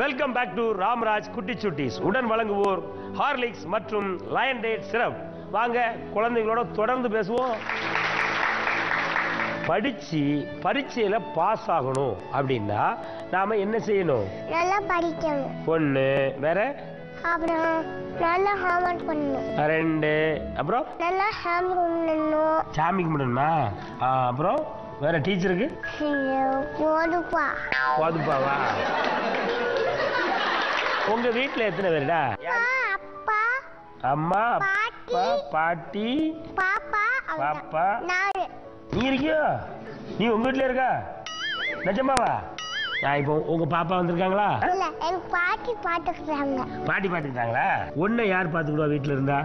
Welcome back to Ramraj குட்டி சுட்டீஸ். உடன் வழங்குவோர் ஹார்லிக்ஸ் மற்றும் லயன் டேட் சிரப். வாங்க குழந்தைகளோட தொடர்ந்து பேசுவோம். படிச்சு பரீட்சையில பாஸ் ஆகணும் அப்படின்னா நாம என்ன செய்யணும்? நல்லா படிக்கணும். ஒண்ணு. வேற? அப்புறம் நல்லா ஹோம்வொர்க் பண்ணணும். ரெண்டு. அப்புறம் நல்லா சாமி கும்பிடணும். சாமி கும்பிடணுமா? அப்புறம் வேற? டீச்சருக்கு போதுப்பா. போதுப்பாவா? உங்க வீட்டுல எத்தனை பேருடா? அப்பா, அம்மா, அப்பா, பாட்டி, பாப்பா, பாப்பா. நானு. நீ இருக்கியோ? நீ உங்க வீட்டுல இருக்கா? நிஜமாவா? இப்போ உங்க பாப்பா வந்திருக்காங்களா? இல்ல, எங்க பாட்டி பாத்துக்கிறாங்க. பாட்டி பாத்துக்கிட்டாங்களா? உன்னை யார் பாத்துக்கிடுவா வீட்டுல இருந்தா?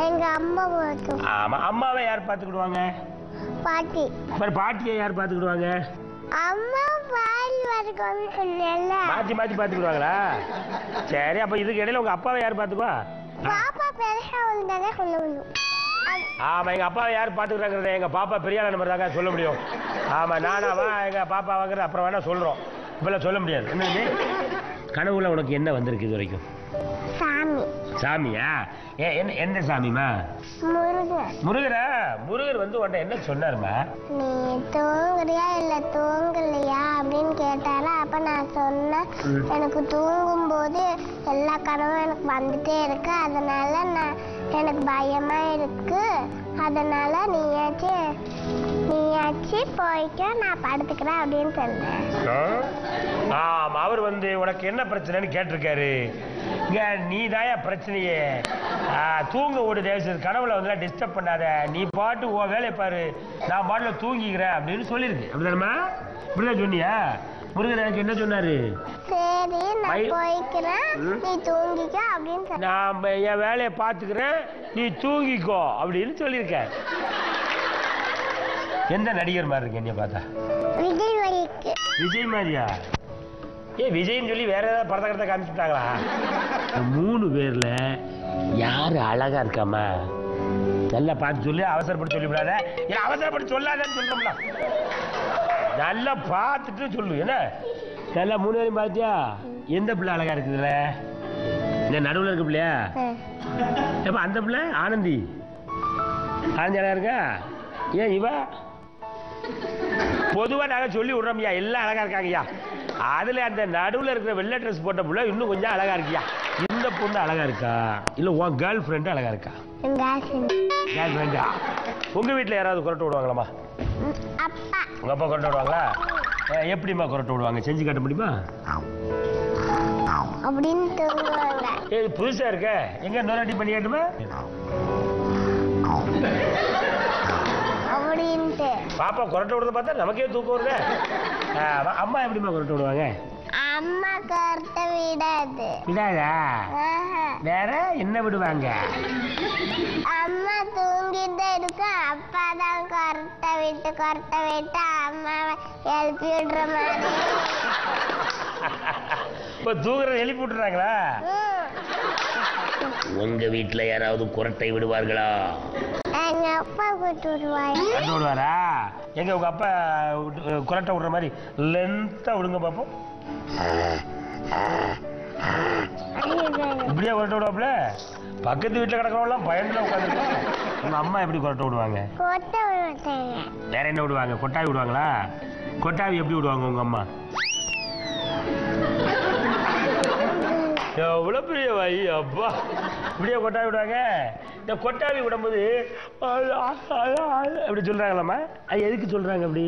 எங்க அம்மா பாத்து. ஆமா, அம்மாவை யார் பாத்துக்கிடுவாங்க? பாட்டி. பாட்டியை யார் பாத்துக்கிடுவாங்க? அம்மா பால் வரணும்னு சொன்னேன்ல. மாத்தி மாத்தி பாத்துக்கிடுவாங்களா? சரி, அப்ப இதுக்கு இடையில உங்க அப்பாவை யார் பாத்துக்குவா? பாப்பா பெருசா வந்தானே சொல்ல முடியும். ஆமா, எங்க அப்பாவை யார் பாத்துக்கிறாங்க? எங்க பாப்பா பெரிய ஆள நம்பர் தாங்க சொல்ல முடியும். ஆமா, நானாவா எங்க பாப்பா வாங்குற அப்புறம் வேணா சொல்றோம். இப்பெல்லாம் சொல்ல முடியாது. என்ன கனவுல உனக்கு என்ன வந்திருக்கு இது வரைக்கும்? சாமி. சாமியா? என்ன சாமிமா? முருகர். முருகரா? முருகர் வந்து உன்னை என்ன சொன்னாருமா? நீ தூங்குறியா இல்ல தூங்கலையா அப்படின்னு கேட்டாரா. அப்ப நான் சொன்னேன், எனக்கு தூங்கும் போது எல்லா கனவும் எனக்கு வந்துட்டே இருக்கு, அதனால எனக்கு பயமா இருக்கு, அதனால நீயாச்சு போய்க்க, நான் படுத்துக்கிறேன் அப்படின்னு சொன்னேன். அவர் வந்து உனக்கு என்ன பிரச்சனைன்னு கேட்டிருக்காரு. நீ தாயா பிரச்சனையே. தூங்க ஓடு தேவசது, கனவுல வந்து டிஸ்டர்ப் பண்ணாத, நீ பாட்டு ஓ வேலையை பாரு, நான் பாட்டுல தூங்கிக்கிறேன் அப்படின்னு சொல்லியிருக்கு. அப்படிதானமா? இப்படிதான் சொன்னியா? முருகன் எனக்கு என்ன சொன்னாரு? சரி, நான் போய்க்கிறேன், நீ தூங்கிக்க அப்படின்னு சொன்ன. நான் என் வேலையை பார்த்துக்கிறேன், நீ தூங்கிக்கோ அப்படின்னு சொல்லியிருக்க. எந்த நடிகர் மாதிரி இருக்கு என்னைய பார்த்தா? விஜய் வரைக்கு. விஜய் மாதிரியா? விஜய்ன்னு சொல்லி வேற ஏதாவது படத்தை காமிச்சுட்டாங்களா? 3 பேர்ல யாரு அழகா இருக்காமா? நல்லா பார்த்து சொல்லி, அவசரப்பட்டு சொல்லிவிடாத. அவசரப்பட்டு சொல்லாதன்னு சொல்றோம்ல. நல்லா பார்த்துட்டு சொல்லு. என்ன நல்லா 3 பேரையும் பார்த்தியா? எந்த பிள்ளை அழகா இருக்குதுல்ல? இந்த நடுவில் இருக்க பிள்ளையா? எப்ப அந்த பிள்ளை ஆனந்தி அழகா இருக்கா? ஏன் இவ? பொதுவா நாங்க சொல்லி விடுறோம்யா, எல்லாம் அழகா இருக்காங்கய்யா. அதுல அந்த நடுவில் இருக்கிற வெள்ளை ட்ரெஸ் போட்ட புள்ள இன்னும் கொஞ்சம் அழகா இருக்கியா. இந்த பொண்ணு அழகா இருக்கா இல்ல உன் கேர்ள் ஃப்ரெண்ட் அழகா இருக்கா? கேர்ள் ஃப்ரெண்டா? உங்க வீட்டுல யாராவது குரட்டை விடுவாங்களாமா? அப்பா. உங்க அப்பா குரட்டை விடுவாங்களா? எப்படிமா குரட்டை விடுவாங்க? செஞ்சு காட்ட முடியுமா? அப்படின்னு தூங்குவாங்க. புதுசா இருக்க, எங்க நோராட்டி பண்ணி காட்டுமா? அப்படின்ட்டு. பாப்பா குரட்டை விடுறத பார்த்தா நமக்கே தூக்கம் வருது. அம்மா எப்படிமா குரட்டை விடுவாங்க? அம்மா கருத்தை விடாது. விடாதா? வேற என்ன விடுவாங்க? அம்மா தூங்கிட்டு இருக்க, அப்பா தான் கருத்தை விட்டு அம்மாவை எழுப்பி விடுற மாதிரி. இப்ப தூங்குற எழுப்பி விட்டுறாங்களா? உங்க வீட்டுல யாராவது குரட்டை விடுவார்களா? எங்க அப்பா விட்டு விடுவாரா? எங்க உங்க அப்பா குரட்டை விடுற மாதிரி லென்த்தா விடுங்க பாப்போம். இப்படியே குரட்டை விடுவாப்புல? பக்கத்து வீட்டுல கிடக்கிறவங்களாம் பயந்துல உட்காந்துருக்கோம். உங்க அம்மா எப்படி குரட்டை விடுவாங்க? வேற என்ன விடுவாங்க? கொட்டாவி விடுவாங்களா? கொட்டாவி எப்படி விடுவாங்க உங்க அம்மா? எவ்வளவு பெரிய வாய் அப்பா! இப்படியே கொட்டாவி விடுவாங்க. இந்த கொட்டாவி விடும்போது அப்படி சொல்றாங்களாம்மா? அது எதுக்கு சொல்றாங்க அப்படி?